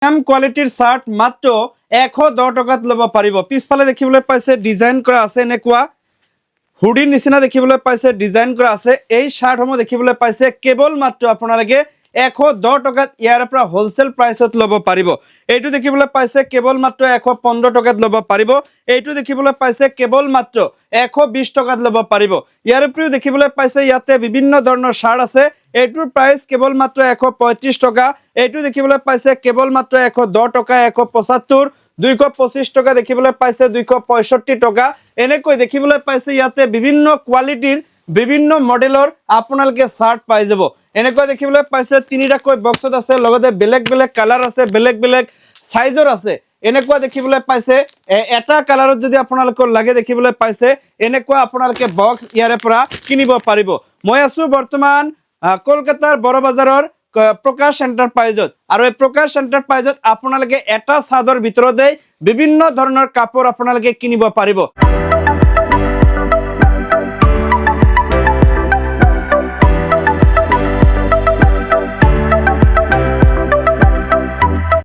Premium কোৱালিটিৰ shirt মাত্ৰ 110 টকাত ল'ব পাৰিব। পিছফালে দেখিবলৈ পাইছে ডিজাইন কৰা আছে এনেকুৱা হুডিৰ নিচিনা দেখিবলৈ পাইছে ডিজাইন কৰা আছে। এই শাৰ্টসমূহ দেখিবলৈ পাইছে কেৱল মাত্ৰ আপোনালোকে 110 টকাত ইয়াৰ পৰা হোলসেল প্ৰাইসত ল'ব পাৰিব। এইটো দেখিবলৈ পাইছে কেৱল মাত্ৰ 115 টকাত ল'ব পাৰিব। এইটো দেখিবলৈ পাইছে কেৱল মাত্ৰ 120 টকাত ল'ব পাৰিব। ইয়াৰ উপৰিও দেখিবলৈ পাইছে ইয়াতে বিভিন্ন ধৰণৰ শাৰ্ট আছে। এইটোৰ প্ৰাইস কেৱল মাত্ৰ 135 টকা। এইটো দেখিবলৈ পাইছে কেৱল মাত্ৰ 110 টকা, 175, 225 টকা দেখিবলৈ পাইছে, 265 টকা। এনেকৈ দেখিবলৈ পাইছে ইয়াতে বিভিন্ন কোৱালিটিৰ বিভিন্ন মডেলৰ আপোনালোকে শাৰ্ট পাই যাব। এনেকৈ দেখিবলৈ পাইছে তিনিটাকৈ বক্সত আছে, লগতে বেলেগ বেলেগ কালাৰ আছে, বেলেগ বেলেগ সাইজৰ আছে। এনেকুৱা দেখিবলৈ পাইছে এটা কালাৰত যদি আপোনালোকৰ লাগে দেখিবলৈ পাইছে এনেকুৱা আপোনালোকে বক্স ইয়াৰে পৰা কিনিব পাৰিব। মই আছো বৰ্তমান কলকাতাৰ বড় বাজাৰৰ প্ৰকাশ এন্টাৰপ্ৰাইজত, আৰু এই প্ৰকাশ এন্টাৰপ্ৰাইজত আপোনালোকে এটা চাদৰ ভিতৰতে বিভিন্ন ধৰণৰ কাপোৰ আপোনালোকে কিনিব পাৰিব।